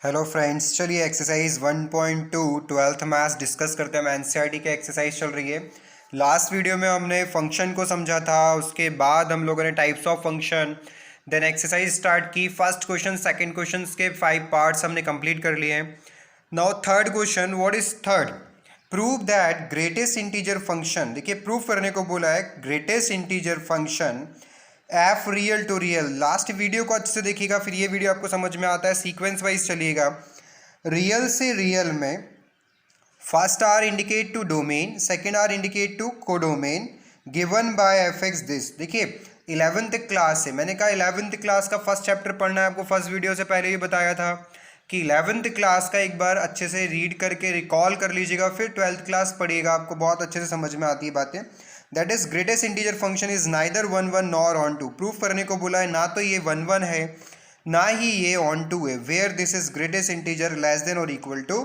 Hello friends, चलिए exercise 1.2 twelfth maths discuss करते हैं। एनसीईआरटी की एक्सरसाइज चल रही है। लास्ट वीडियो में हमने फंक्शन को समझा था, उसके बाद हम लोगों ने types of function, then exercise start की। फर्स्ट क्वेश्चन सेकंड क्वेश्चन के 5 पार्ट्स हमने कंप्लीट कर लिए हैं। Now third question, what is third? Prove that greatest integer function, देखिए प्रूव करने को बोला है, greatest integer function F real to real. Last video को अच्छे से देखिएगा, फिर ये वीडियो आपको समझ में आता है। सीक्वेंस वाइज चलिएगा। रियल से रियल में first R indicate to domain, second R indicate to codomain, given by F X this. देखिए 11th क्लास से, मैंने कहा 11th क्लास का फर्स्ट चैप्टर पढ़ना है आपको। फर्स्ट वीडियो से पहले ही बताया था कि 11th क्लास का एक बार अच्छे से रीड करके रिकॉल कर लीजिएगा, फिर 12th क्लास पढ़िएगा, आपको बहुत अच्छे से समझ में आती है बातें। That is greatest integer function is neither 1 1 nor onto. Proof करने को बोला है, ना तो ये 1 1 है ना ही ये ऑन टू है। Where this is greatest integer less than और इक्वल टू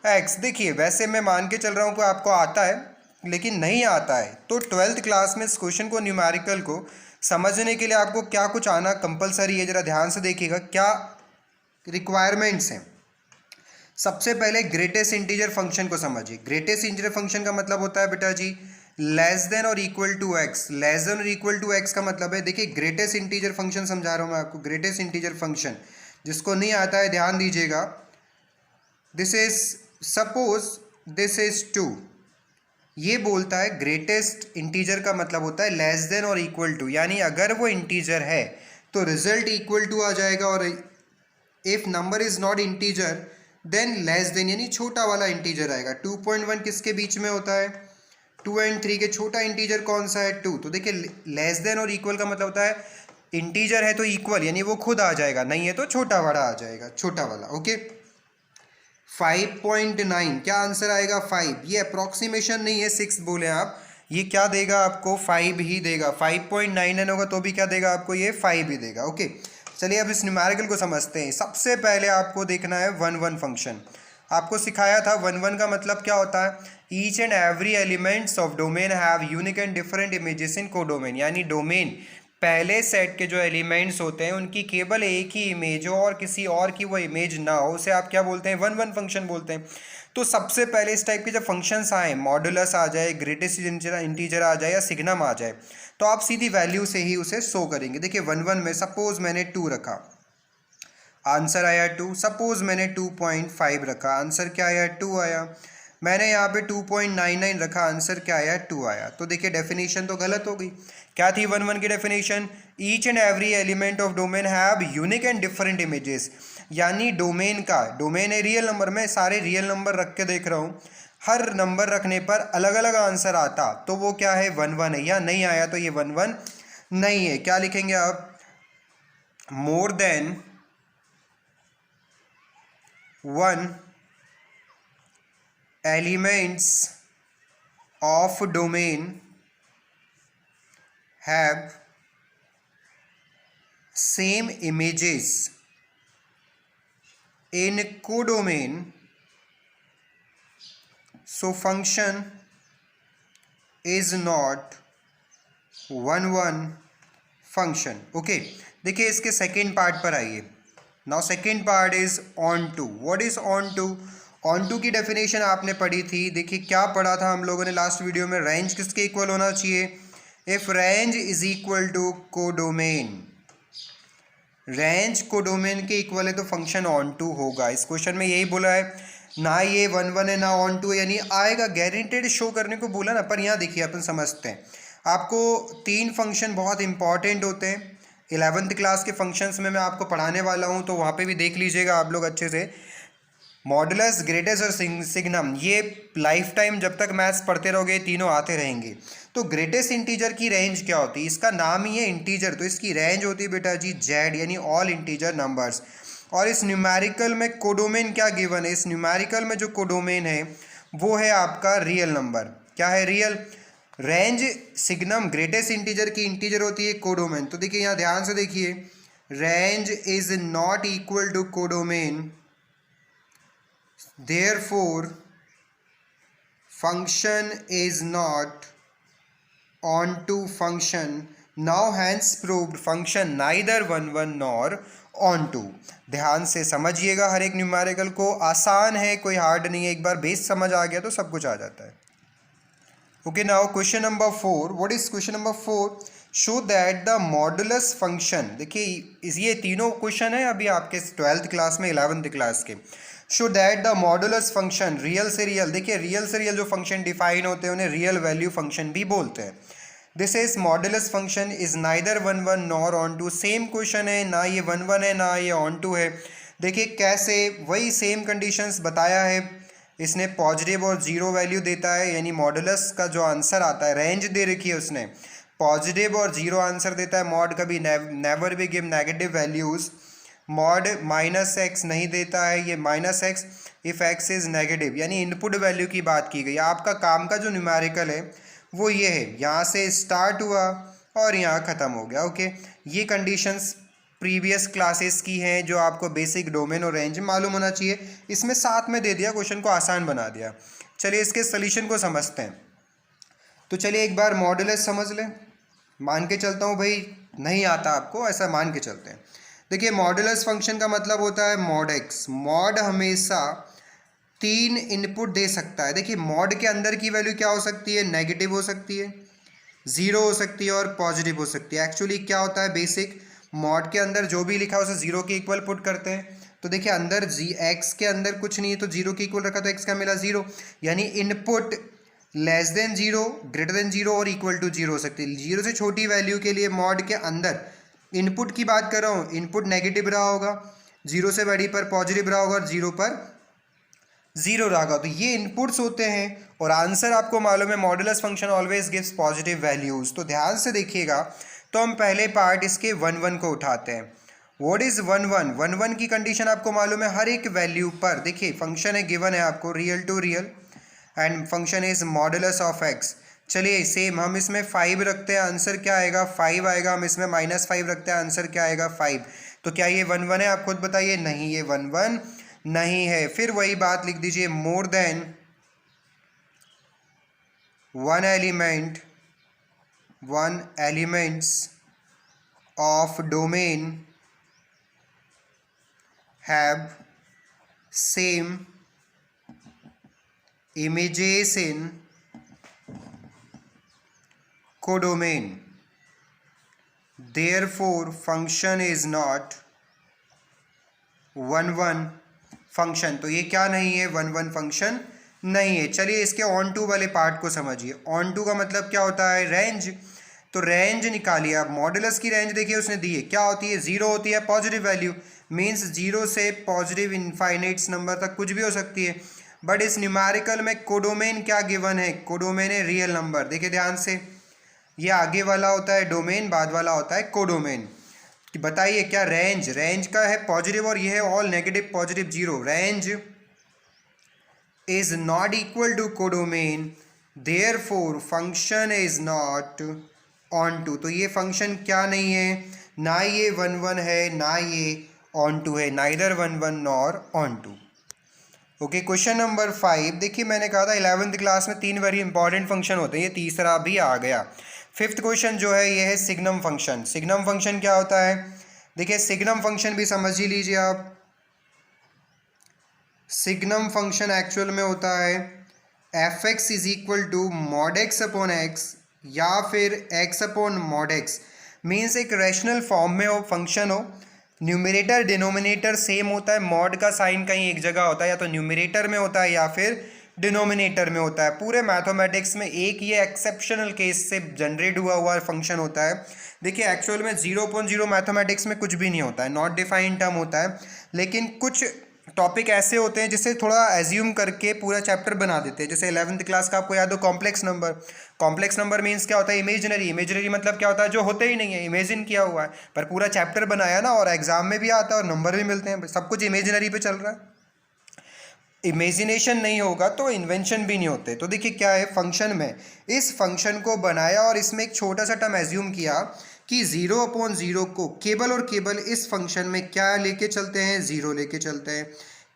एक्स। देखिए वैसे मैं मान के चल रहा हूँ कि आपको आता है, लेकिन नहीं आता है, तो 12th क्लास में इस क्वेश्चन को, न्यूमेरिकल को समझने के लिए आपको क्या कुछ आना कंपलसरी है। जरा ध्यान से देखिएगा क्या रिक्वायरमेंट्स हैं। सबसे पहले ग्रेटेस्ट इंटीजर फंक्शन को समझिए। ग्रेटेस्ट इंटीजर फंक्शन का मतलब होता है बेटा जी लेस देन और equal to X. Less than और इक्वल टू एक्स का मतलब है, देखिए ग्रेटेस्ट इंटीजर फंक्शन समझा रहा हूँ मैं आपको। ग्रेटेस्ट इंटीजर फंक्शन, जिसको नहीं आता है ध्यान दीजिएगा। This is, suppose this is 2। ये बोलता है ग्रेटेस्ट इंटीजर का मतलब होता है लेस देन और इक्वल टू, यानी अगर वो इंटीजर है तो रिजल्ट इक्वल टू आ जाएगा, और if number is not integer than less than, यानी छोटा वाला इंटीजर आएगा। 2.1 किसके बीच में होता है? 2 और 3 के। छोटा इंटीजर कौन सा है? 2। तो देखिए लेस देन और इक्वल का मतलब होता है इंटीजर है तो इक्वल, यानी वो खुद आ जाएगा, नहीं है तो छोटा वाला आ जाएगा, छोटा वाला। ओके 5.9 क्या आंसर आएगा? 5। ये अप्रोक्सीमेशन नहीं है 6 बोले आप, ये क्या देगा आपको? 5 ही देगा। 5.99 होगा तो भी क्या देगा आपको? ये 5 ही देगा। ओके चलिए अब इस न्यूमेरिकल को समझते हैं। सबसे पहले आपको देखना है 1 1 फंक्शन। आपको सिखाया था 1 1 का मतलब क्या होता है? Each and every elements of domain have unique and different images in codomain, यानी डोमेन पहले सेट के जो एलिमेंट्स होते हैं उनकी केवल एक ही इमेज हो और किसी और की वो इमेज ना हो, उसे आप क्या बोलते हैं? 1 1 फंक्शन बोलते हैं। तो सबसे पहले इस टाइप के जब फंक्शंस आए, मॉडुलस आ जाए, ग्रेटेस्ट इंटीजर आ जाए या सिग्नम आ जाए, तो आप सीधी वैल्यू से ही उसे शो करेंगे। देखिए 1 1 में सपोज मैंने 2 रखा, आंसर आया 2। सपोज मैंने 2.5 रखा, आंसर क्या आया? 2 आया। मैंने यहाँ पे 2.99 रखा, आंसर क्या आया? 2 आया। तो देखिए डेफिनेशन तो गलत हो गई। क्या थी 1 1 की definition? Each and every element of domain have unique and different images, यानी डोमेन का, डोमेन है रियल नंबर, में सारे रियल नंबर रख के देख रहा हूँ, हर नंबर रखने पर अलग अलग आंसर आता, तो वो क्या है? 1 1 है। या नहीं आया तो ये 1 1 नहीं है। क्या लिखेंगे आप? More than 1 elements of domain have same images in codomain, so function is not 1 1 function. Okay देखिए इसके सेकेंड पार्ट पर आइए। Now second part is onto. What is onto? Onto की डेफिनेशन आपने पढ़ी थी। देखिए क्या पढ़ा था हम लोगों ने लास्ट वीडियो में? रेंज किसके इक्वल होना चाहिए? If range is equal to codomain, range codomain के इक्वल है तो फंक्शन ऑन टू होगा। इस क्वेश्चन में यही बोला है, ना ये 1 1 है ना ऑन टू, यानी आएगा, गारंटेड शो करने को बोला ना। पर यहाँ देखिए अपन समझते हैं, आपको 3 फंक्शन बहुत इंपॉर्टेंट होते हैं। 11th क्लास के फंक्शंस में मैं आपको पढ़ाने वाला हूँ, तो वहाँ पे भी देख लीजिएगा आप लोग अच्छे से। मॉडुलस, ग्रेटेस्ट और सिग्नम, ये लाइफ टाइम जब तक मैथ्स पढ़ते रहोगे तीनों आते रहेंगे। तो ग्रेटेस्ट इंटीजर की रेंज क्या होती है? इसका नाम ही है इंटीजर, तो इसकी रेंज होती है बेटा जी जेड, यानी ऑल इंटीजर नंबर्स। और इस न्यूमेरिकल में कोडोमेन क्या गिवन है? इस न्यूमेरिकल में जो कोडोमेन है वो है आपका रियल नंबर। क्या है? Real. Range signum greatest integer की इंटीजर होती है कोडोमेन। तो देखिए यहाँ ध्यान से देखिए, range is not equal to codomain, therefore function is not onto function, now hence proved function neither 1 1 nor onto. ध्यान से समझिएगा हर एक न्यूमेरिकल को, आसान है, कोई हार्ड नहीं है, एक बार बेस समझ आ गया तो सब कुछ आ जाता है। Okay, now question number 4, what is question number 4? Show that the modulus function, देखिए ये तीनों क्वेश्चन है अभी आपके 12th क्लास में 11th क्लास के। Show that the modulus function, real से रियल, देखिए रियल से रियल जो फंक्शन डिफाइन होते हैं उन्हें रियल वैल्यू फंक्शन भी बोलते हैं। This is modulus function is neither 1 1 nor onto. Same question है, ना ये 1 1 है ना ये ऑन टू है। देखिए कैसे, वही सेम कंडीशंस बताया है इसने, पॉजिटिव और जीरो वैल्यू देता है, यानी मॉडुलस का जो आंसर आता है, रेंज दे रखी है उसने, पॉजिटिव और जीरो आंसर देता है। मॉड कभी नेवर भी give negative values. Mod -x नहीं देता है, ये -x if x is negative, यानी इनपुट वैल्यू की बात की गई। आपका काम का जो न्यूमेरिकल है वो ये है, यहाँ से स्टार्ट हुआ और यहाँ ख़त्म हो गया। ओके, ये कंडीशंस प्रीवियस क्लासेस की हैं जो आपको बेसिक डोमेन और रेंज मालूम होना चाहिए, इसमें साथ में दे दिया, क्वेश्चन को आसान बना दिया। चलिए इसके सॉल्यूशन को समझते हैं। तो चलिए एक बार मॉडुलस समझ लें, मान के चलता हूँ भाई नहीं आता आपको, ऐसा मान के चलते हैं। देखिए मॉडुलस फंक्शन का मतलब होता है मॉड x। मॉड हमेशा 3 इनपुट दे सकता है। देखिए मॉड के अंदर की वैल्यू क्या हो सकती है, नेगेटिव हो सकती है, ज़ीरो हो सकती है और पॉजिटिव हो सकती है। एक्चुअली क्या होता है, बेसिक मॉड के अंदर जो भी लिखा है उसे जीरो के इक्वल पुट करते हैं। तो देखिए अंदर x के अंदर कुछ नहीं है तो जीरो के इक्वल रखा तो x का मिला जीरो, यानी input less than zero, greater than zero और इक्वल टू जीरो हो सकती है। जीरो से छोटी वैल्यू के लिए मॉड के अंदर इनपुट की बात कर रहा हूँ, इनपुट नेगेटिव रहा होगा, जीरो से बड़ी पर पॉजिटिव रहा होगा और जीरो पर जीरो रहा होगा। तो ये इनपुट्स होते हैं और आंसर आपको मालूम है modulus function always gives positive values. तो ध्यान से देखिएगा, तो हम पहले पार्ट इसके 1 1 को उठाते हैं। What is 1 1? 1 1 की कंडीशन आपको मालूम है, हर एक वैल्यू पर देखिए फंक्शन है, गिवन है आपको real to real and function is modulus of x। चलिए सेम हम इसमें 5 रखते हैं, आंसर क्या आएगा, 5 आएगा। हम इसमें -5 रखते हैं, आंसर क्या आएगा, 5। तो क्या ये 1 1 है, आप खुद बताइए। नहीं, ये 1 1 नहीं है। फिर वही बात लिख दीजिए, more than 1 elements of domain have same images in codomain, therefore function is not 1 1 function. तो ये क्या नहीं है, 1 1 फंक्शन नहीं है। चलिए इसके ऑन टू वाले पार्ट को समझिए। ऑन टू का मतलब क्या होता है, रेंज। तो रेंज निकालिए आप, मॉडुलस की रेंज देखिए उसने दी है, क्या होती है, जीरो होती है, पॉजिटिव वैल्यू मीन्स जीरो से पॉजिटिव इनफाइनाइट नंबर तक कुछ भी हो सकती है। बट इस न्यूमेरिकल में कोडोमेन क्या गिवन है, कोडोमेन है रियल नंबर। देखिए ध्यान से, ये आगे वाला होता है डोमेन, बाद वाला होता है कोडोमेन। बताइए क्या रेंज, रेंज का है पॉजिटिव और ये है all negative positive zero. Range is not equal to codomain, therefore function is not onto. तो ये फंक्शन क्या नहीं है, ना ये 1 1 है ना ये ऑन टू है, neither 1 1 nor onto. Okay, question number 5। देखिए मैंने कहा था 11th क्लास में 3 वेरी इंपॉर्टेंट फंक्शन होते हैं, ये तीसरा भी आ गया। 5th क्वेश्चन जो है ये है सिग्नम फंक्शन। सिग्नम फंक्शन क्या होता है, देखिए सिग्नम फंक्शन भी समझ ही लीजिए आप। सिग्नम फंक्शन एक्चुअल में होता है f(x) is equal to mod x upon x या फिर x upon mod x। Means एक रैशनल फॉर्म में हो, फंक्शन हो, न्यूमरेटर डिनोमिनेटर सेम होता है, मॉड का साइन कहीं एक जगह होता है, या तो न्यूमरेटर में होता है या फिर डिनोमिनेटर में होता है। पूरे मैथमेटिक्स में एक ये एक्सेप्शनल केस से जनरेट हुआ फंक्शन होता है। देखिए एक्चुअल में 0.0 मैथमेटिक्स में कुछ भी नहीं होता है, नॉट डिफाइंड टर्म होता है, लेकिन कुछ टॉपिक ऐसे होते हैं जिसे थोड़ा एज्यूम करके पूरा चैप्टर बना देते हैं। जैसे 11th क्लास का आपको याद हो complex number. Complex number means क्या होता है, इमेजिनरी। इमेजिनरी मतलब क्या होता है, जो होते ही नहीं है, इमेजिन किया हुआ है, पर पूरा चैप्टर बनाया ना, और एग्जाम में भी आता है और नंबर भी मिलते हैं, सब कुछ इमेजिनरी पे चल रहा है। इमेजिनेशन नहीं होगा तो इन्वेंशन भी नहीं होते। तो देखिए क्या है, फंक्शन में इस फंक्शन को बनाया और इसमें एक छोटा सा टर्म एज्यूम किया कि 0/0 को केवल और केवल इस फंक्शन में क्या लेके चलते हैं, 0 लेके चलते हैं।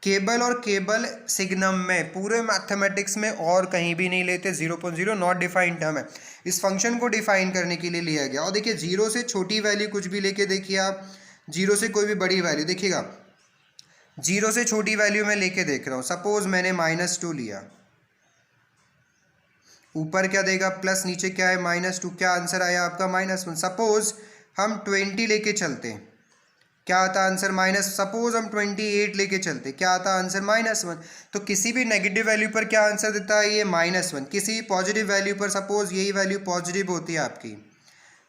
केबल और केबल सिग्नम में पूरे मैथमेटिक्स में और कहीं भी नहीं लेते, 0.0 नॉट डिफाइंड टर्म है, इस फंक्शन को डिफाइन करने के लिए लिया गया। और देखिए जीरो से छोटी वैल्यू कुछ भी लेके देखिए आप, जीरो से कोई भी बड़ी वैल्यू देखिएगा, जीरो से छोटी वैल्यू मैं लेके देख रहा हूँ, सपोज मैंने -2 लिया, ऊपर क्या देगा प्लस, नीचे क्या है -2, क्या आंसर आया आपका -1। सपोज हम 20 लेके चलते, क्या आता आंसर सपोज हम 28 लेके चलते, क्या आता आंसर -1। तो किसी भी नेगेटिव वैल्यू पर क्या आंसर देता है ये -1, किसी पॉजिटिव वैल्यू पर सपोज यही वैल्यू पॉजिटिव होती है आपकी,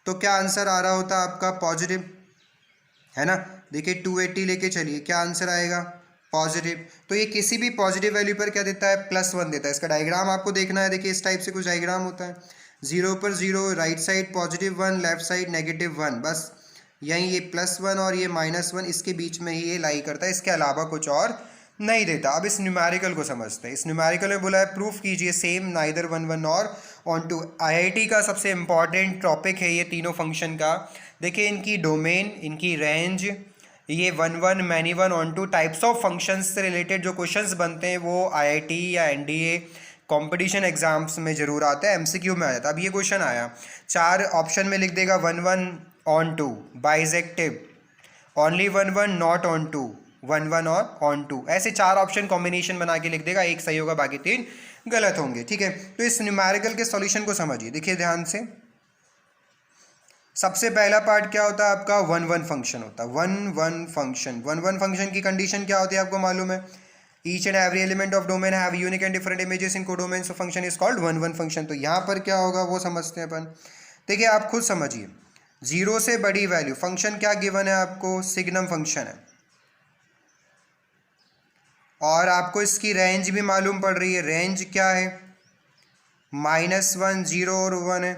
तो क्या आंसर आ रहा होता आपका पॉजिटिव, है ना। देखिए 280 लेके चलिए, क्या आंसर आएगा पॉजिटिव। तो ये किसी भी पॉजिटिव वैल्यू पर क्या देता है +1 देता है। इसका डायग्राम आपको देखना है, देखिए इस टाइप से कुछ डायग्राम होता है, 0 पर 0, राइट साइड +1, लेफ्ट साइड -1, बस यहीं ये +1 और ये -1 इसके बीच में ही ये लाई करता है, इसके अलावा कुछ और नहीं देता। अब इस न्यूमेरिकल को समझते हैं। इस न्यूमेरिकल में बोला है प्रूफ कीजिए सेम नाइदर 1 1 और ऑन टू। IIT का सबसे इम्पॉर्टेंट टॉपिक है ये तीनों फंक्शन का। देखिए इनकी डोमेन, इनकी रेंज, ये 1 1 many 1 onto, types of functions से रिलेटेड जो क्वेश्चंस बनते हैं वो IIT या NDA कंपटीशन एग्जाम्स में जरूर आता है, MCQ में आ जाता है। अब ये क्वेश्चन आया, 4 ऑप्शन में लिख देगा 1 1 onto, bijective, only 1 1 not onto, 1 1 और ऑन टू, ऐसे 4 ऑप्शन कॉम्बिनेशन बना के लिख देगा, एक सही होगा बाकी 3 गलत होंगे, ठीक है। तो इस न्यूमेरिकल के सॉल्यूशन को समझिए, देखिए ध्यान से। सबसे पहला पार्ट क्या होता है आपका, 1 1 फंक्शन होता है, 1 1 फंक्शन। 1 1 फंक्शन की कंडीशन क्या होती है आपको मालूम है, each and every element of domain have unique and different images in codomain, so function is called 1 1 function. तो यहाँ पर क्या होगा वो समझते हैं अपन। देखिए आप खुद समझिए, 0 से बड़ी वैल्यू, फंक्शन क्या गिवन है आपको, सिग्नम फंक्शन है, और आपको इसकी रेंज भी मालूम पड़ रही है। रेंज क्या है, -1, 0 और 1 है।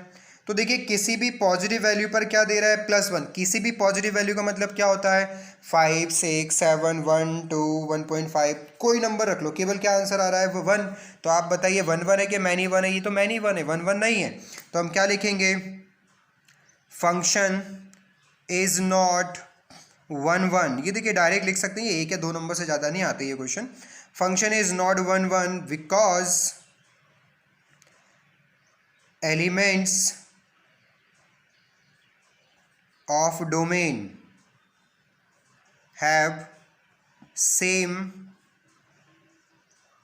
तो देखिए किसी भी पॉजिटिव वैल्यू पर क्या दे रहा है +1, किसी भी पॉजिटिव वैल्यू का मतलब क्या होता है 5 6 7 1 2 1.5, कोई नंबर रख लो, केवल क्या आंसर आ रहा है वो 1। तो आप बताइए 1 1 है कि मैनी 1 है, ये तो मैनी 1 है, 1 1 नहीं है। तो हम क्या लिखेंगे, फंक्शन इज नॉट 1 1। ये देखिए डायरेक्ट लिख सकते हैं, ये 1 या 2 नंबर से ज़्यादा नहीं आते ये question. Function is not 1 1 because elements of domain have same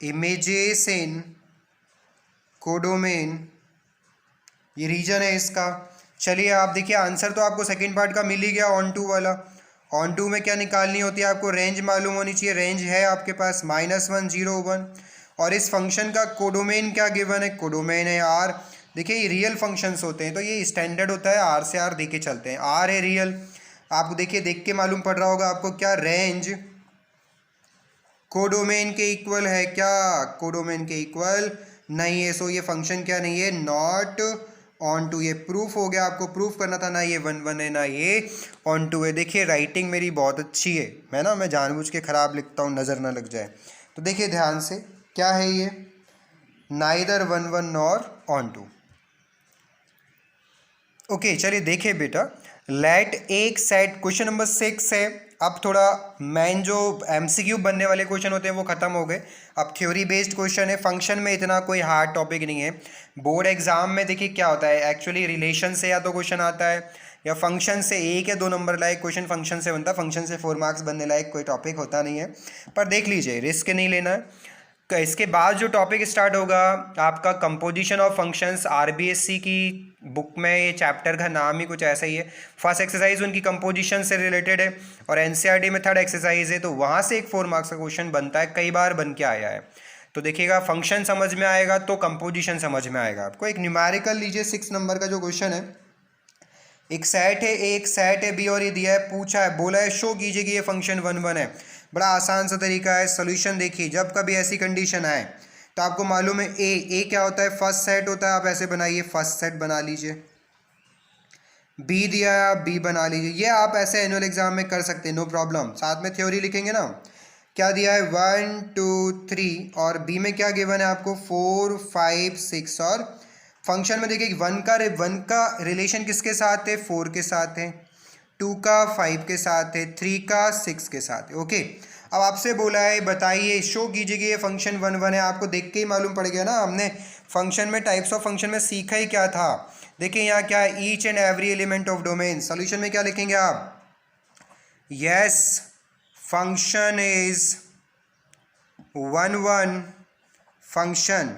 images in codomain, ये रीजन है इसका। चलिए आप देखिए आंसर तो आपको सेकंड पार्ट का मिल ही गया, ऑन टू वाला। ऑन टू में क्या निकालनी होती है आपको, रेंज मालूम होनी चाहिए, रेंज है आपके पास -1 0 1। और इस फंक्शन का कोडोमेन क्या गिवन है, कोडोमेन है R। देखिए ये रियल फंक्शंस होते हैं तो ये स्टैंडर्ड होता है, R से R देके चलते हैं, R है रियल। आप देखिए देख के मालूम पड़ रहा होगा आपको, क्या रेंज कोडोमेन के इक्वल है, क्या कोडोमेन के इक्वल नहीं है। सो ये फंक्शन क्या नहीं है, नॉट ऑन टू। ये प्रूफ हो गया, आपको प्रूफ करना था, ना ये 1 1 है ना ये ऑन टू है। देखिए राइटिंग मेरी बहुत अच्छी है, मैं जानबूझ के ख़राब लिखता हूँ, नज़र ना लग जाए। तो देखिए ध्यान से, क्या है ये, neither 1 1 nor onto. Okay चलिए देखिए बेटा, लेट एक सेट, क्वेश्चन नंबर 6 है। अब थोड़ा मेन जो MCQ बनने वाले क्वेश्चन होते हैं वो ख़त्म हो गए, अब थ्योरी बेस्ड क्वेश्चन है। फंक्शन में इतना कोई हार्ड टॉपिक नहीं है। बोर्ड एग्जाम में देखिए क्या होता है, एक्चुअली रिलेशन से या तो क्वेश्चन आता है या फंक्शन से, 1 या 2 नंबर लायक क्वेश्चन फंक्शन से बनता है, फंक्शन से 4 मार्क्स बनने लायक कोई टॉपिक होता नहीं है। पर देख लीजिए, रिस्क नहीं लेना है। इसके बाद जो टॉपिक स्टार्ट होगा आपका, कंपोजिशन ऑफ फंक्शंस, RBSC की बुक में ये चैप्टर का नाम ही कुछ ऐसा ही है। फर्स्ट एक्सरसाइज उनकी कंपोजिशन से रिलेटेड है और NCERT में 3rd एक्सरसाइज है, तो वहाँ से एक 4 मार्क्स का क्वेश्चन बनता है, कई बार बन के आया है। तो देखिएगा फंक्शन समझ में आएगा तो कंपोजिशन समझ में आएगा आपको। एक न्यूमेरिकल लीजिए, 6 नंबर का जो क्वेश्चन है, एक सेट है A, एक सेट है B और ये दिया है, पूछा है, बोला है शो कीजिए कि ये फंक्शन 1 1 है। बड़ा आसान सा तरीका है, सोल्यूशन देखिए। जब कभी ऐसी कंडीशन आए तो आपको मालूम है ए क्या होता है, फर्स्ट सेट होता है, आप ऐसे बनाइए, फर्स्ट सेट बना लीजिए। बी दिया है, आप बी बना लीजिए। ये आप ऐसे एनुअल एग्जाम में कर सकते हैं, नो प्रॉब्लम। साथ में थ्योरी लिखेंगे ना, क्या दिया है 1 2 3, और बी में क्या गिवन है आपको 4 5 6। और फंक्शन में देखिए 1 का रिलेशन किसके साथ है, 4 के साथ है, 2 का 5 के साथ है, 3 का 6 के साथ है। ओके, अब आपसे बोला है बताइए, शो कीजिए कि ये फंक्शन 1 1 है। आपको देख के ही मालूम पड़ गया ना, हमने फंक्शन में टाइप्स ऑफ फंक्शन में सीखा ही क्या था। देखिए यहाँ क्या है, each and every element of domain. Solution में क्या लिखेंगे आप, yes function is 1 1 function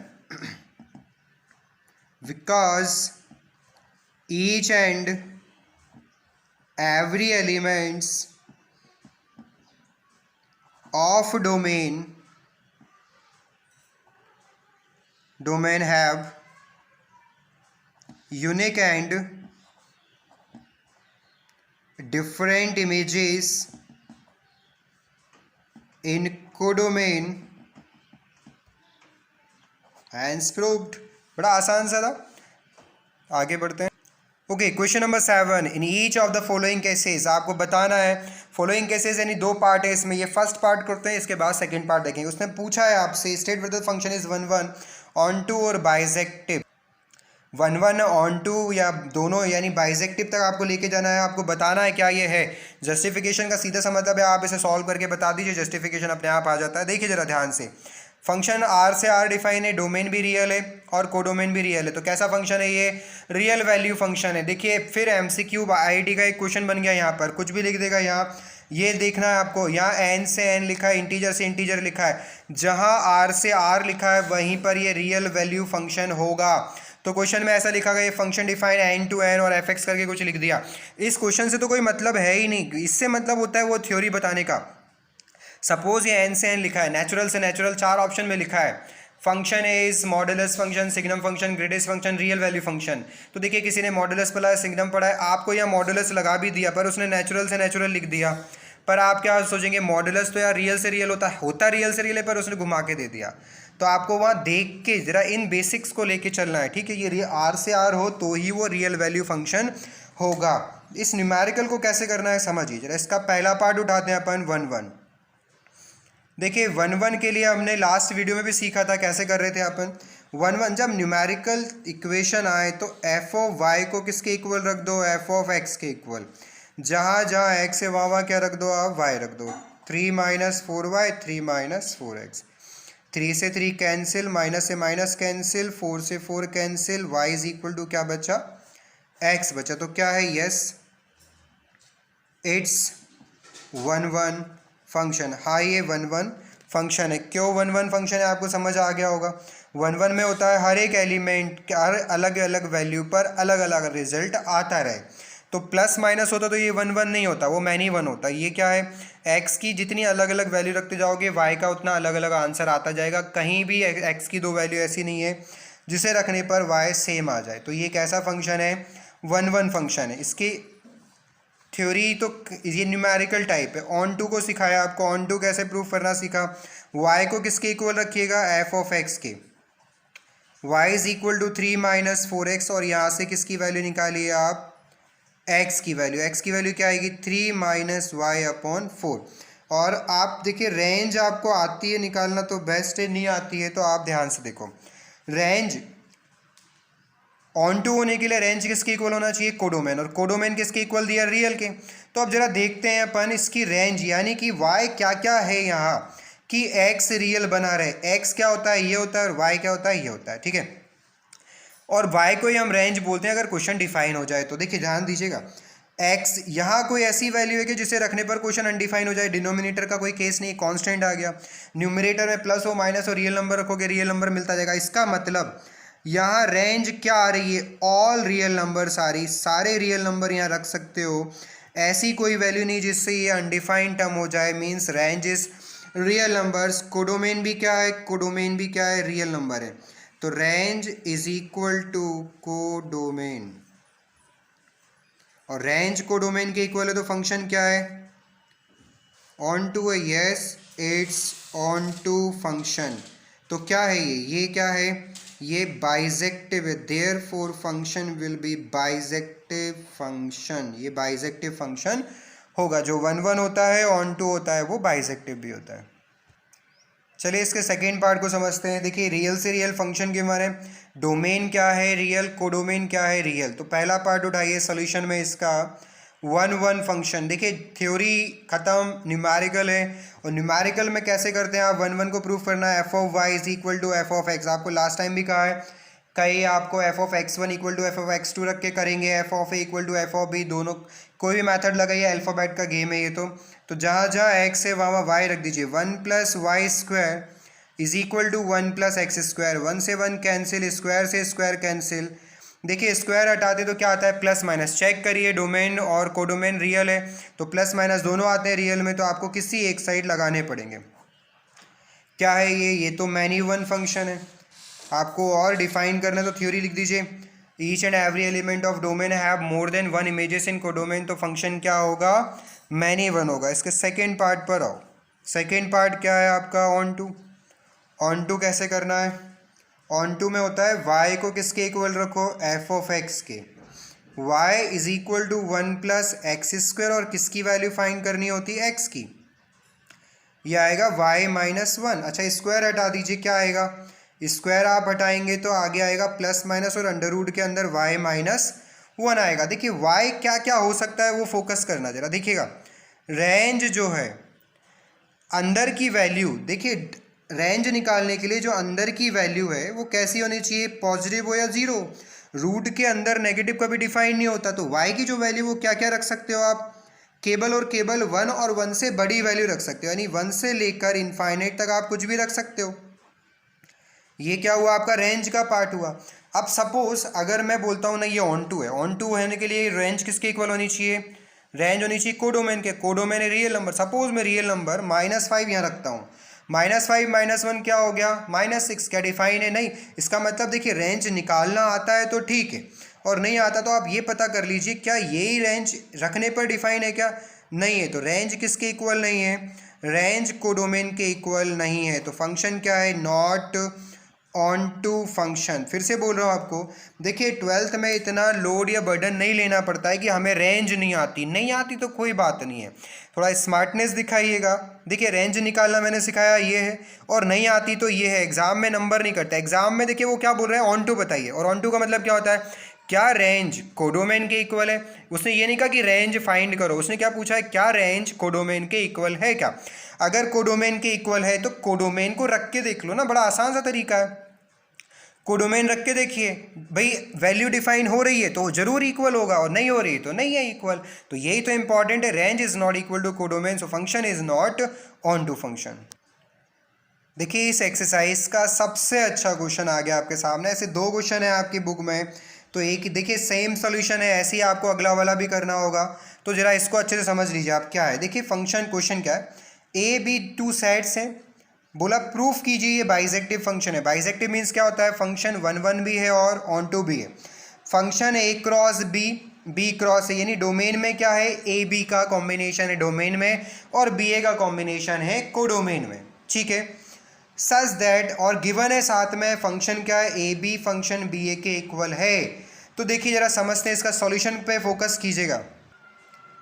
because each and every elements of domain have unique and different images in codomain hence proved. बड़ा आसान सा था, आगे बढ़ते हैं। Okay, question number 7, in each of the following cases, आपको बताना है फॉलोइंग केसेस, यानी 2 पार्ट है इसमें। ये फर्स्ट पार्ट करते हैं, इसके बाद सेकंड पार्ट देखेंगे। उसने पूछा है आपसे state whether function is 1 1 onto और बाइजेक्टिव। 1 1 ऑन टू या दोनों यानी बाइजेक्टिव तक आपको लेके जाना है। आपको बताना है क्या ये है। जस्टिफिकेशन का सीधा सा मतलब है, आप इसे सॉल्व करके बता दीजिए, जस्टिफिकेशन अपने आप आ जाता है। देखिए जरा ध्यान से, फंक्शन आर से आर डिफाइन है, डोमेन भी रियल है और कोडोमेन भी रियल है। तो कैसा फंक्शन है ये, रियल वैल्यू फंक्शन है। देखिए फिर एमसीक्यू आईआईटी का एक क्वेश्चन बन गया, यहाँ पर कुछ भी लिख देगा। यहाँ ये देखना है आपको, यहाँ एन से एन लिखा है, इंटीजर से इंटीजर लिखा है, जहाँ आर से आर लिखा है वहीं पर ये रियल वैल्यू फंक्शन होगा। तो क्वेश्चन में ऐसा लिखा गया, ये function define N to N और एफ एक्स करके कुछ लिख दिया। इस क्वेश्चन से तो कोई मतलब है ही नहीं, इससे मतलब होता है वो थ्योरी बताने का। सपोज ये एन से एन लिखा है, नेचुरल से नेचुरल 4 ऑप्शन में लिखा है, function is modulus function, signum function, gradient function, real value function. तो देखिए किसी ने मॉडुलस पढ़ा है, सिग्नम पढ़ा है, आपको यहाँ मॉडुलस लगा भी दिया पर उसने नेचुरल से नेचुरल लिख दिया। पर आप क्या सोचेंगे, मॉडुलस तो यार रियल से रियल होता रियल से रियल है, पर उसने घुमा के दे दिया। तो आपको वहाँ देख के जरा इन बेसिक्स को लेके चलना है, ठीक है। ये आर से आर हो तो ही वो रियल वैल्यू फंक्शन होगा। इस न्यूमेरिकल को कैसे करना है समझिए जरा। इसका पहला पार्ट उठाते हैं अपन 1 1। देखिए 1 1 के लिए हमने लास्ट वीडियो में भी सीखा था, कैसे कर रहे थे अपन 1 1। जब न्यूमेरिकल इक्वेशन आए तो एफ ऑफ वाई को किसके इक्वल रख दो, एफ ऑफ एक्स के इक्वल। जहाँ जहाँ एक्स है वहाँ क्या रख दो आप, वाई रख दो। 3 - 4y 3 - 4x, 3 से 3 कैंसिल, माइनस से माइनस कैंसिल, 4 से 4 cancel, y is equal to क्या बचा, x बचा। तो क्या है, यस इट्स 1 1 फंक्शन। हाँ ये 1 1 फंक्शन है। क्यों 1 1 फंक्शन है, आपको समझ आ गया होगा। 1 1 में होता है हर एक एलिमेंट हर अलग अलग वैल्यू पर अलग अलग रिजल्ट आता रहे। तो प्लस माइनस होता तो ये 1 1 नहीं होता, वो मैनी 1 होता। ये क्या है, एक्स की जितनी अलग अलग वैल्यू रखते जाओगे वाई का उतना अलग अलग आंसर आता जाएगा। कहीं भी एक्स की 2 वैल्यू ऐसी नहीं है जिसे रखने पर वाई सेम आ जाए। तो ये कैसा फंक्शन है, 1 1 फंक्शन है। इसकी थ्योरी तो ये न्यूमेरिकल टाइप है। ऑन टू को सिखाया आपको, ऑन टू कैसे प्रूफ करना सीखा। y को किसके इक्वल रखिएगा, f ऑफ x के। y is equal to 3 - 4x और यहाँ से किसकी वैल्यू निकालिए आप, x की वैल्यू। x की वैल्यू क्या आएगी, 3 - y/4। और आप देखिए रेंज आपको आती है निकालना तो बेस्ट है, नहीं आती है तो आप ध्यान से देखो। रेंज ऑन टू होने के लिए रेंज किसके इक्वल होना चाहिए, कोडोमेन, और कोडोमेन किसके इक्वल दिया, रियल के। तो अब जरा देखते हैं अपन इसकी रेंज, यानी कि y क्या क्या है यहाँ कि x रियल बना रहे। x क्या होता है, ये होता है, और y क्या होता है, ये होता है, ठीक है। और y को ही हम रेंज बोलते हैं अगर क्वेश्चन डिफाइन हो जाए तो। देखिए ध्यान दीजिएगा, x यहाँ कोई ऐसी वैल्यू है कि जिसे रखने पर क्वेश्चन अनडिफाइन हो जाए। डिनोमिनेटर का कोई केस नहीं, कांस्टेंट आ गया। न्यूमरेटर में प्लस हो माइनस हो, रियल नंबर रखोगे रियल नंबर मिलता जाएगा। इसका मतलब यहाँ रेंज क्या आ रही है, ऑल रियल नंबर, सारे रियल नंबर यहाँ रख सकते हो। ऐसी कोई वैल्यू नहीं जिससे ये अनडिफाइंड टर्म हो जाए, means range is real numbers. Codomain भी क्या है, कोडोमेन भी क्या है, रियल नंबर है। तो range is equal to codomain, और रेंज कोडोमेन के इक्वल है तो फंक्शन क्या है, ऑन टू है, yes it's onto function. तो क्या है ये क्या है, ये बाइजेक्टिव है, therefore function will be bijective function. ये बाइजेक्टिव फंक्शन होगा। जो 1 1 होता है ऑन टू होता है वो बाइजेक्टिव भी होता है। चलिए इसके सेकेंड पार्ट को समझते हैं। देखिए रियल से रियल फंक्शन के बारे में, डोमेन क्या है रियल, कोडोमेन क्या है रियल। तो पहला पार्ट उठाइए सोल्यूशन में इसका वन वन फंक्शन। देखिए थ्योरी ख़त्म, न्यूमेरिकल है। और न्यूमेरिकल में कैसे करते हैं आप वन वन को प्रूव करना है। F of Y is equal to F of X, आपको लास्ट टाइम भी कहा है। कहीं आपको F of X one equal to F of X two रख के करेंगे, F of A equal to F of B, दोनों कोई भी मेथड लगाइए, अल्फ़ाबेट का गेम है ये तो जहाँ जहाँ एक्स है वहाँ वाई रख दीजिए। One plus Y square is equal to one plus X square, one से वन कैंसिल, स्क्वायर से स्क्वायर कैंसिल। देखिए स्क्वायर हटाते तो क्या आता है, प्लस माइनस। चेक करिए डोमेन और कोडोमेन रियल है तो प्लस माइनस दोनों आते हैं रियल में, तो आपको किसी एक साइड लगाने पड़ेंगे। क्या है ये तो मैनी वन फंक्शन है। आपको और डिफाइन करना है तो थ्योरी लिख दीजिए। Each and every element of domain have more than one images in codomain, तो फंक्शन क्या होगा, मैनी वन होगा। इसके सेकेंड पार्ट पर आओ। सेकेंड पार्ट क्या है आपका, ऑन टू। ऑन टू कैसे करना है, ऑन टू में होता है y को किसके इक्वल रखो, एफ ऑफ एक्स के। y is equal to one plus X square, और किसकी वैल्यू फाइंड करनी होती है, x की। यह आएगा y माइनस वन। अच्छा स्क्वायर हटा दीजिए, क्या आएगा, स्क्वायर आप हटाएंगे तो आगे आएगा प्लस माइनस, और अंडर रूट के अंदर y माइनस वन आएगा। देखिए y क्या क्या हो सकता है वो फोकस करना जरा, देखिएगा रेंज जो है अंदर की वैल्यू, देखिए रेंज निकालने के लिए जो अंदर की वैल्यू है वो कैसी होनी चाहिए, पॉजिटिव हो या ज़ीरो। रूट के अंदर नेगेटिव कभी डिफाइन नहीं होता, तो y की जो वैल्यू वो क्या क्या रख सकते हो आप, केवल और केवल वन और वन से बड़ी वैल्यू रख सकते हो, यानी वन से लेकर इनफाइनाइट तक आप कुछ भी रख सकते हो। ये क्या हुआ, आपका रेंज का पार्ट हुआ। अब सपोज अगर मैं बोलता हूँ ना ये ऑन टू है, ऑन टू होने के लिए रेंज किसके इक्वल होनी चाहिए, रेंज होनी चाहिए कोडोमेन के। कोडोमेन है रियल नंबर, सपोज मैं रियल नंबर -5 यहाँ रखता हूँ, -5 -1 क्या हो गया, -6। क्या डिफाइन है, नहीं। इसका मतलब देखिए रेंज निकालना आता है तो ठीक है, और नहीं आता तो आप ये पता कर लीजिए क्या यही रेंज रखने पर डिफाइन है क्या, नहीं है। तो रेंज किसके इक्वल नहीं है, रेंज कोडोमेन के इक्वल नहीं है। तो फंक्शन क्या है, नॉट ऑन टू फंक्शन। फिर से बोल रहा हूँ आपको, देखिए 12th में इतना लोड या बर्डन नहीं लेना पड़ता है कि हमें रेंज नहीं आती, नहीं आती तो कोई बात नहीं है, थोड़ा स्मार्टनेस दिखाइएगा। देखिए रेंज निकालना मैंने सिखाया ये है, और नहीं आती तो ये है। एग्जाम में नंबर नहीं करता, एग्जाम में देखिए वो क्या बोल रहे हैं, ऑन टू बताइए। और ऑन टू का मतलब क्या होता है, क्या रेंज कोडोमेन के इक्वल है। उसने ये नहीं कहा कि रेंज फाइंड करो, उसने क्या पूछा है, क्या रेंज कोडोमेन के इक्वल है क्या। अगर कोडोमेन के इक्वल है तो कोडोमेन को रख के देख लो ना, बड़ा आसान सा तरीका है। कोडोमेन रख के देखिए, भाई वैल्यू डिफाइन हो रही है तो जरूर इक्वल होगा, और नहीं हो रही है तो नहीं है इक्वल। तो यही तो इंपॉर्टेंट है, range is not equal to codomain, so function is not onto function. देखिए इस एक्सरसाइज का सबसे अच्छा क्वेश्चन आ गया आपके सामने। ऐसे दो क्वेश्चन है आपकी बुक में, तो एक देखिए सेम सोल्यूशन है, ऐसे ही आपको अगला वाला भी करना होगा। तो जरा इसको अच्छे से समझ लीजिए आप, क्या है देखिए फंक्शन, क्वेश्चन क्या है, ए बी टू सेट्स हैं, बोला प्रूफ कीजिए ये बाइसेक्टिव फंक्शन है। बाइसेक्टिव मीन्स क्या होता है, फंक्शन वन वन भी है और ऑन टू भी है। फंक्शन ए क्रॉस बी, बी क्रॉस है, यानी डोमेन में क्या है, ए बी का कॉम्बिनेशन है डोमेन में, और बी ए का कॉम्बिनेशन है कोडोमेन में, ठीक है। सच दैट, और गिवन है साथ में फंक्शन क्या है, ए बी फंक्शन बी ए के इक्वल है। तो देखिए जरा समझते हैं, इसका सॉल्यूशन पे फोकस कीजिएगा,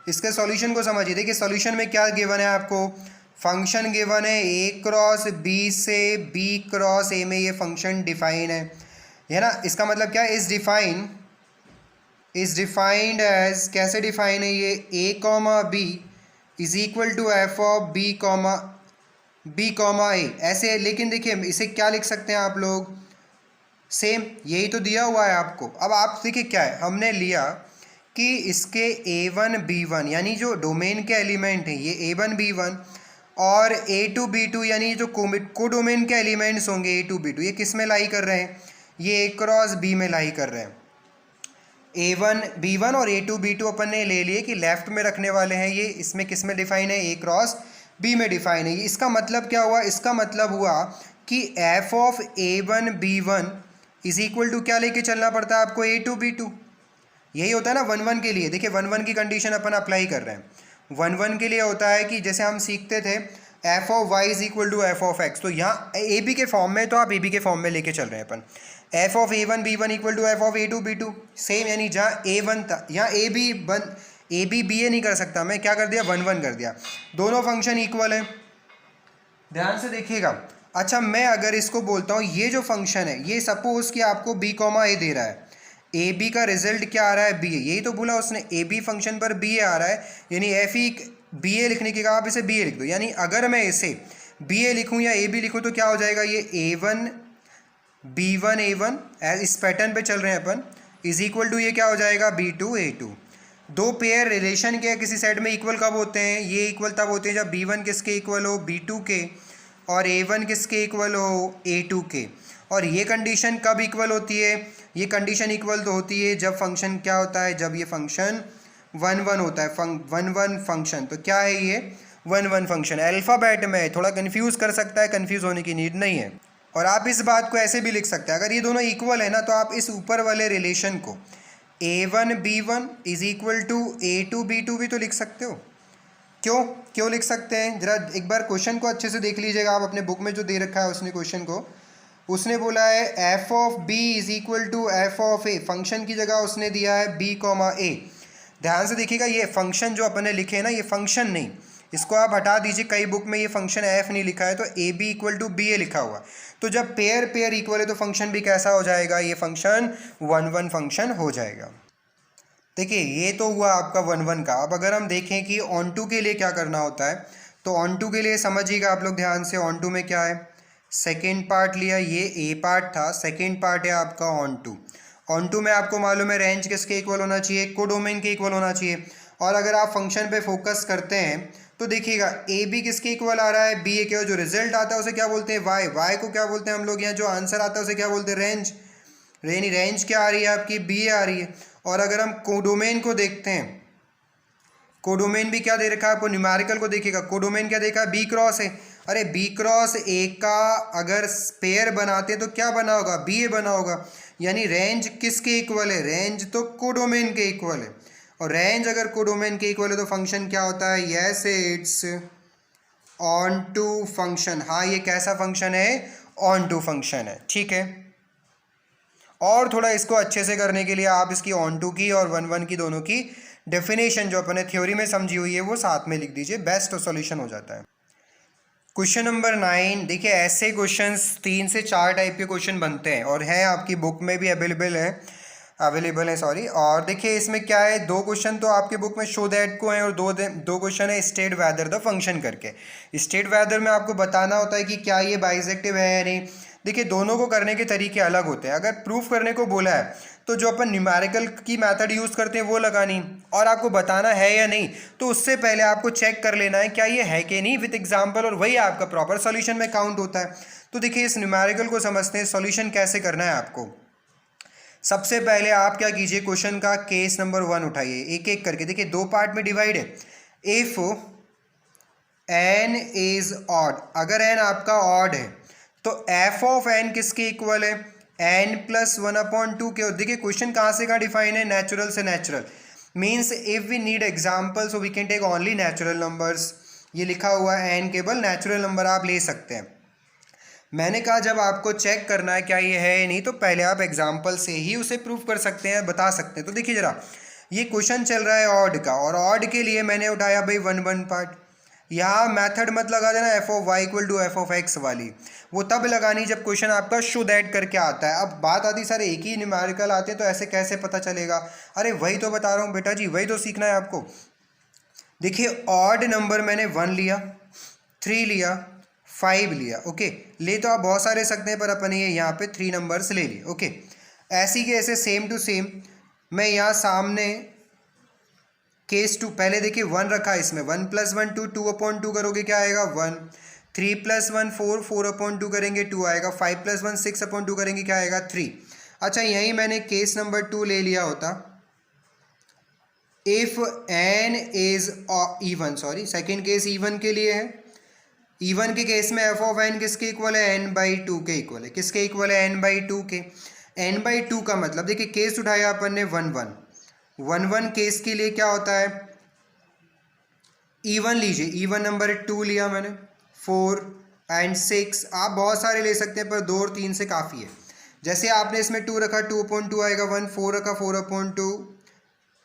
इसके सॉल्यूशन को समझिए। देखिए सॉल्यूशन में क्या गिवन है आपको, फंक्शन गिवन है ए क्रॉस बी से बी क्रॉस ए में ये फंक्शन डिफाइन है ना। इसका मतलब क्या है, इज डिफाइंड एज, कैसे डिफाइन है ये, a comma b is equal to F of b comma a, ऐसे। लेकिन देखिए इसे क्या लिख सकते हैं आप लोग, सेम यही तो दिया हुआ है आपको। अब आप देखिए क्या है, हमने लिया कि इसके A1 B1 यानी जो डोमेन के एलिमेंट हैं ये A1 B1, और A2 B2 यानी जो कोडोमेन के एलिमेंट्स होंगे A2 B2, ये किस में लाई कर रहे हैं, ये A क्रॉस B में लाई कर रहे हैं। A1 B1 और A2 B2 अपन ने ले लिए कि लेफ्ट में रखने वाले हैं, ये इसमें किस में डिफाइन है, A क्रॉस B में डिफाइन है। इसका मतलब क्या हुआ, इसका मतलब हुआ कि f of A1 B1 is equal to क्या लेके चलना पड़ता है आपको, A2 B2। यही होता है ना वन वन के लिए। देखिए वन वन की कंडीशन अपन अप्लाई कर रहे हैं। वन वन के लिए होता है कि जैसे हम सीखते थे F of Y is equal to F of X, तो यहाँ ए बी के फॉर्म में, तो आप ए बी के फॉर्म में लेके चल रहे हैं अपन। F of A1 B1 equal to F of A2 B2, same, यानी जहाँ A1 था यहाँ ए बी बी ए नहीं कर सकता, मैं क्या कर दिया, वन वन कर दिया। दोनों फंक्शन इक्वल है, ध्यान से देखिएगा। अच्छा मैं अगर इसको बोलता हूँ ये जो फंक्शन है, ये सपोज कि आपको बी कॉमा ए दे रहा है, ए बी का रिजल्ट क्या आ रहा है, बी ए, यही तो बोला उसने, ए बी फंक्शन पर बी ए आ रहा है, यानी एफ ई बी ए लिखने की कहा, आप इसे बी ए लिख दो। यानी अगर मैं इसे बी ए लिखूँ या ए बी लिखूँ तो क्या हो जाएगा, ये ए वन बी वन ए वन, इस पैटर्न पे चल रहे हैं अपन, इज इक्वल टू ये क्या हो जाएगा, बी टू ए टू। दो पेयर रिलेशन के किसी सेट में इक्वल कब होते हैं, ये इक्वल तब होते हैं जब बी वन किसके इक्वल हो, बी टू के, और ए वन किसके इक्वल हो, ए टू के। और ये कंडीशन कब इक्वल होती है, ये कंडीशन इक्वल तो होती है जब फंक्शन क्या होता है, जब ये फंक्शन वन वन होता है, वन वन फंक्शन। तो क्या है ये, वन वन फंक्शन। अल्फ़ाबेट में थोड़ा कन्फ्यूज़ कर सकता है, कन्फ्यूज़ होने की नीड नहीं है। और आप इस बात को ऐसे भी लिख सकते हैं, अगर ये दोनों इक्वल है ना, तो आप इस ऊपर वाले रिलेशन को a one b one is equal to a two b two भी तो लिख सकते हो। क्यों क्यों लिख सकते हैं, ज़रा एक बार क्वेश्चन को अच्छे से देख लीजिएगा आप, अपने बुक में जो दे रखा है उसने क्वेश्चन को, उसने बोला है F of B is equal to F of A, function की जगह उसने दिया है बी कॉमा ए। ध्यान से देखिएगा, ये फंक्शन जो अपन ने लिखे हैं ना, ये फंक्शन नहीं, इसको आप हटा दीजिए, कई बुक में ये फंक्शन एफ नहीं लिखा है, तो a b equal to b a लिखा हुआ। तो जब पेयर पेयर इक्वल है तो फंक्शन भी कैसा हो जाएगा, ये फंक्शन वन वन फंक्शन हो जाएगा। देखिए ये तो हुआ आपका वन वन का। अब अगर हम देखें कि ऑन टू के लिए क्या करना होता है, तो ऑन टू के लिए समझिएगा आप लोग ध्यान से, ऑन टू में क्या है, सेकेंड पार्ट लिया, ये ए पार्ट था, सेकेंड पार्ट है आपका ऑन टू। ऑन टू में आपको मालूम है रेंज किसके इक्वल होना चाहिए, कोडोमेन के इक्वल होना चाहिए। और अगर आप फंक्शन पे फोकस करते हैं तो देखिएगा ए बी किसके इक्वल आ रहा है, बी ए के, जो रिजल्ट आता है उसे क्या बोलते हैं, वाई, वाई को क्या बोलते हैं हम लोग, यहाँ जो आंसर आता है उसे क्या बोलते हैं, रेंज। रेंज क्या आ रही है आपकी, बी ए आ रही है। और अगर हम कोडोमेन को देखते हैं, कोडोमेन भी क्या दे रखा है आपको, न्यूमेरिकल को देखिएगा, कोडोमेन क्या देखा है, बी क्रॉस है। अरे बी क्रॉस ए का अगर पेयर बनाते तो क्या बना होगा, बी ए बना होगा। यानी रेंज किसके इक्वल है, रेंज तो कोडोमेन के इक्वल है। और रेंज अगर कोडोमेन के इक्वल है तो फंक्शन क्या होता है, yes it's onto function. हाँ ये कैसा फंक्शन है, ऑन टू फंक्शन है, ठीक है। और थोड़ा इसको अच्छे से करने के लिए आप इसकी ऑन टू की और वन वन की दोनों की डेफिनेशन जो अपने थ्योरी में समझी हुई है वो साथ में लिख दीजिए, बेस्ट सॉल्यूशन हो जाता है। क्वेश्चन नंबर 9, देखिए ऐसे क्वेश्चंस 3 से 4 टाइप के क्वेश्चन बनते हैं और हैं आपकी बुक में भी अवेलेबल है सॉरी। और देखिए इसमें क्या है, 2 क्वेश्चन तो आपके बुक में शो दैट को हैं और दो क्वेश्चन है स्टेट वेदर द फंक्शन करके। स्टेट वेदर में आपको बताना होता है कि क्या ये बाइसेक्टिव है या नहीं। देखिए दोनों को करने के तरीके अलग होते हैं। अगर प्रूफ करने को बोला है तो जो अपन न्यूमेरिकल की मेथड यूज़ करते हैं वो लगानी, और आपको बताना है या नहीं तो उससे पहले आपको चेक कर लेना है क्या ये है कि नहीं विद एग्जाम्पल, और वही आपका प्रॉपर सॉल्यूशन में काउंट होता है। तो देखिए इस न्यूमेरिकल को समझते हैं, सॉल्यूशन कैसे करना है आपको। सबसे पहले आप क्या कीजिए, क्वेश्चन का केस नंबर 1 उठाइए, एक एक करके। देखिए 2 पार्ट में डिवाइड है। इफ n इज ऑड, अगर n आपका ऑड है तो f ऑफ n किसके इक्वल है, n प्लस 1/2 के। देखिए क्वेश्चन कहाँ से कहाँ डिफाइन है, नेचुरल से natural, means if we need example so we can take only natural numbers. ये लिखा हुआ है n, केवल नेचुरल नंबर आप ले सकते हैं। मैंने कहा जब आपको चेक करना है क्या ये है या नहीं तो पहले आप एग्जाम्पल से ही उसे प्रूफ कर सकते हैं, बता सकते हैं। तो देखिए जरा, ये क्वेश्चन चल रहा है ऑड का, और ऑड के लिए मैंने उठाया भाई 1 पार्ट। यहाँ मेथड मत लगा देना F of Y equal to F of X वाली, वो तब लगानी जब क्वेश्चन आपका शुड ऐड करके आता है। अब बात आती सर एक ही न्यूमेरिकल आते हैं तो ऐसे कैसे पता चलेगा, अरे वही तो बता रहा हूँ बेटा जी, वही तो सीखना है आपको। देखिए ऑड नंबर मैंने 1 लिया, 3 लिया, 5 लिया, ओके। ले तो आप बहुत सारे सकते हैं पर अपन ये यहाँ पे 3 नंबर्स ले लिए, ओके। ऐसी के ऐसे सेम टू सेम मैं यहाँ सामने केस 2 पहले देखिए 1 रखा है इसमें, 1 + 1 2, 2/2 करोगे क्या आएगा 1, 3 + 1 4, 4/2 करेंगे 2 आएगा, 5 + 1 6/2 करेंगे क्या आएगा 3। अच्छा यहीं मैंने केस नंबर 2 ले लिया होता, if n is even, sorry second case even के लिए है। इवन के केस में एफ ऑफ n किसके इक्वल है, n/2 के इक्वल है। किसके इक्वल है, n/2 के। n/2 का मतलब देखिए केस उठाया अपन ने 1 केस के लिए क्या होता है, इवन लीजिए, इवन नंबर 2 लिया मैंने, 4 एंड 6, आप बहुत सारे ले सकते हैं पर 2 और 3 से काफ़ी है। जैसे आपने इसमें 2 रखा 2/2 आएगा 1, 4 रखा 4/2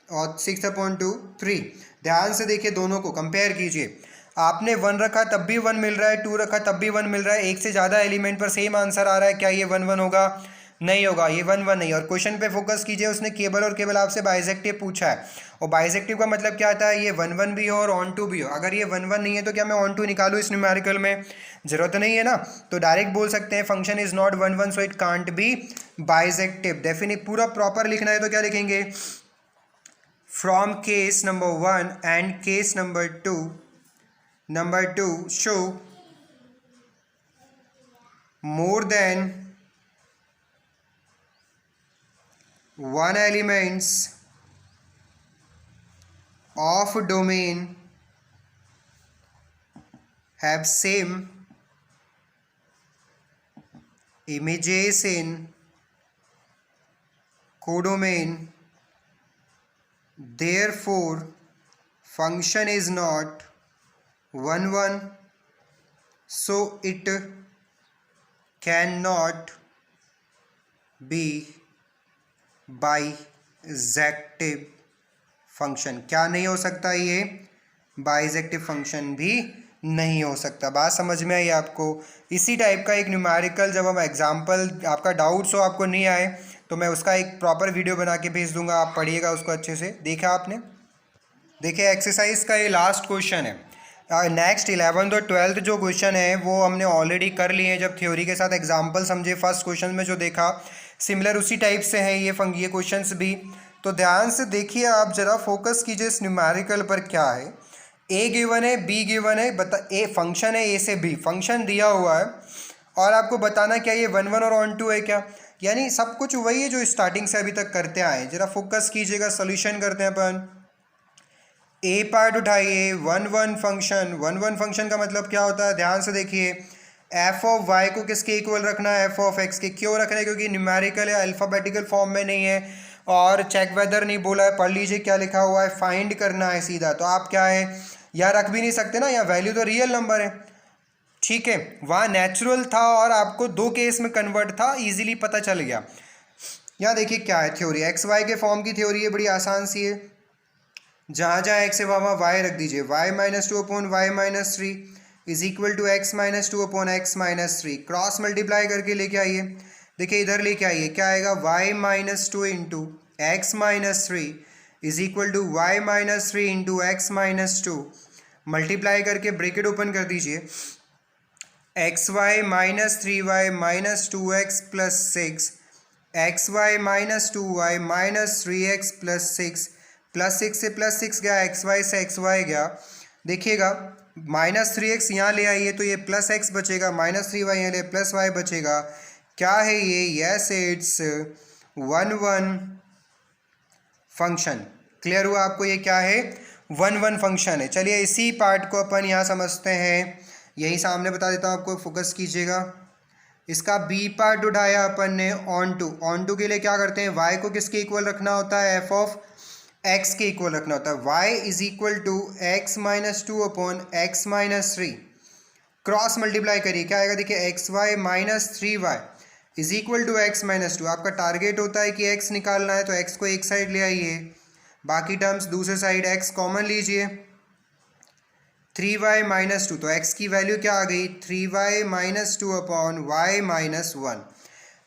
और 6/2 3। ध्यान से देखिए दोनों को कंपेयर कीजिए, आपने 1 रखा तब भी 1 मिल रहा है, 2 रखा तब भी 1 मिल रहा है, एक से ज़्यादा एलिमेंट पर सेम आंसर आ रहा है, क्या ये 1 1 होगा, नहीं होगा, ये 1 1 नहीं। और क्वेश्चन पे फोकस कीजिए, उसने केवल और केवल आपसे बाइसेक्टिव पूछा है, और बाइसेक्टिव का मतलब क्या आता है, ये 1 1 भी हो और ऑन टू भी हो। अगर ये 1 1 नहीं है तो क्या मैं ऑन टू निकालूँ इस न्यूमेरिकल में? जरूरत नहीं है ना। तो डायरेक्ट बोल सकते हैं function is not 1 1 so it can't be bijective. Definite पूरा प्रॉपर लिखना है तो क्या लिखेंगे, from case number 1 and case number 2 show more than one elements of domain have same images in codomain, therefore function is not 1 1 so it cannot be bijective function. क्या नहीं हो सकता, ये बाइजेक्टिव फंक्शन भी नहीं हो सकता। बात समझ में आई आपको? इसी टाइप का एक न्यूमेरिकल जब हम एग्जाम्पल, आपका डाउट्स हो, आपको नहीं आए तो मैं उसका एक प्रॉपर वीडियो बना के भेज दूंगा, आप पढ़िएगा उसको अच्छे से। देखा आपने? देखिए एक्सरसाइज का ये लास्ट क्वेश्चन है। नेक्स्ट 11th और 12th जो क्वेश्चन है वो हमने ऑलरेडी कर लिए हैं, जब थ्योरी के साथ एग्जांपल समझे। फर्स्ट क्वेश्चन में जो देखा सिमिलर उसी टाइप से है ये क्वेश्चंस भी। तो ध्यान से देखिए आप, ज़रा फोकस कीजिए इस न्यूमेरिकल पर। क्या है, ए गिवन है, बी गिवन है, ए फंक्शन है, ए से बी फंक्शन दिया हुआ है, और आपको बताना क्या ये 1 1 और ऑन टू है क्या। यानी सब कुछ वही है जो स्टार्टिंग से अभी तक करते आए। ज़रा फोकस कीजिएगा, सोल्यूशन करते हैं अपन। ए पार्ट उठाइए, 1 1 फंक्शन। 1 1 फंक्शन का मतलब क्या होता है, ध्यान से देखिए। एफ ऑफ वाई को किसके इक्वल रखना है, एफ ऑफ एक्स के। क्यों रखना है, क्योंकि न्यूमेरिकल है, अल्फ़ाबेटिकल फॉर्म में नहीं है, और चेक वेदर नहीं बोला है। पढ़ लीजिए क्या लिखा हुआ है, फाइंड करना है सीधा। तो आप क्या है, यहाँ रख भी नहीं सकते ना, यहाँ वैल्यू तो रियल नंबर है, ठीक है। वहाँ नेचुरल था और आपको 2 केस में कन्वर्ट था, ईजिली पता चल गया। यहाँ देखिए क्या है थ्योरी, एक्स वाई के फॉर्म की थ्योरी है, बड़ी आसान सी है। जहाँ जहाँ एक्स है वहाँ वाई रख दीजिए। Y minus 2 upon Y minus 3 is equal to X minus 2 upon X minus 3। Cross multiply करके लेके आइए। देखिए इधर लेके आइए, क्या आएगा, Y minus 2 into X minus 3 is equal to Y minus 3 into X minus 2। Multiply करके ब्रैकेट ओपन कर दीजिए। X Y minus 3y minus 2x plus 6, X Y minus 2y minus 3x plus 6, plus 6 से plus 6 गया, x Y से x Y गया। देखिएगा minus 3x यहाँ ले आइए तो ये प्लस x बचेगा, माइनस 3y यहाँ ले प्लस y बचेगा। क्या है ये, यस इट्स 1 1 फंक्शन। क्लियर हुआ आपको, ये क्या है, 1 1 फंक्शन है। चलिए इसी पार्ट को अपन यहाँ समझते हैं, यही सामने बता देता हूँ आपको, फोकस कीजिएगा। इसका बी पार्ट उठाया अपन ने, ऑन टू। ऑन टू के लिए क्या करते हैं, y को किसके इक्वल रखना होता है, एफ ऑफ x के इक्वल रखना होता है। y is equal to X minus 2 upon X minus 3। Cross multiply करिए, क्या आएगा, देखिए X Y minus 3y is equal to X minus 2। आपका टारगेट होता है कि x निकालना है, तो x को एक साइड ले आइए, बाकी टर्म्स दूसरे साइड, x कॉमन लीजिए। 3y माइनस 2, तो x की वैल्यू क्या आ गई, 3y minus 2 upon Y minus 1।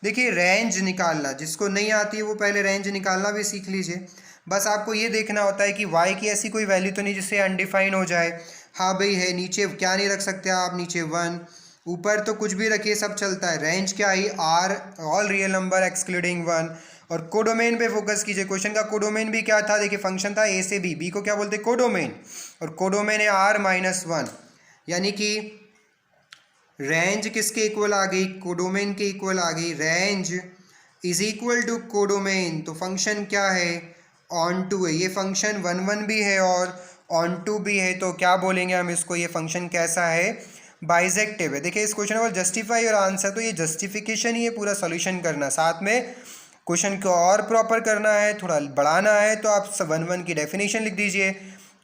देखिए रेंज निकालना, जिसको नहीं आती है वो पहले रेंज निकालना भी सीख लीजिए। बस आपको ये देखना होता है कि y की ऐसी कोई वैल्यू तो नहीं जिससे अनडिफाइन हो जाए। हाँ भाई है, नीचे क्या नहीं रख सकते आप, नीचे 1, ऊपर तो कुछ भी रखिए सब चलता है। रेंज क्या आई, are all real number excluding 1। और कोडोमेन पे फोकस कीजिए। क्वेश्चन का कोडोमेन भी क्या था, देखिए फंक्शन था ए से बी, बी को क्या बोलते हैं, कोडोमेन, और कोडोमेन है आर माइनस 1। यानी कि रेंज किसके इक्वल आ गई, कोडोमेन के इक्वल आ गई। Range is equal to codomain, तो फंक्शन क्या है, ऑन टू है। ये फंक्शन 1 1 भी है और ऑन टू भी है, तो क्या बोलेंगे हम इसको, ये फंक्शन कैसा है, बाइजेक्टिव है। देखिए इस क्वेश्चन को जस्टिफाई और आंसर, तो ये जस्टिफिकेशन ही है, पूरा सॉल्यूशन करना, साथ में क्वेश्चन को और प्रॉपर करना है, थोड़ा बढ़ाना है, तो आप 1 1 की डेफिनेशन लिख दीजिए।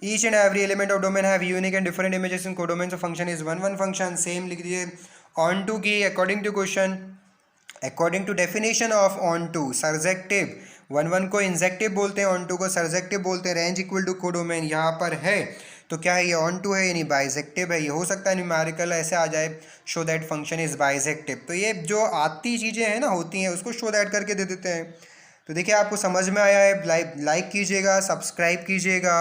Each and every element of domain have unique and different images in codomain, so function is 1 1 function. Same लिख दीजिए। ऑन टू की according to question, according to definition of onto, surjective. 1 1 को injective बोलते हैं, on to को surjective बोलते हैं। Range equal to codomain यहाँ पर है, तो क्या है, ये ऑन टू है यानी बाइजेक्टिव है। ये हो सकता है न्यूमेरिकल ऐसे आ जाए, show that function is bijective. तो ये जो आती चीज़ें हैं ना, होती हैं, उसको शो दैट करके दे देते हैं। तो देखिए आपको समझ में आया है, लाइक कीजिएगा, सब्सक्राइब कीजिएगा।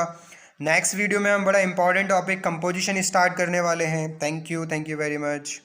नेक्स्ट वीडियो में हम बड़ा इंपॉर्टेंट टॉपिक कंपोजिशन स्टार्ट करने वाले हैं। Thank you very much.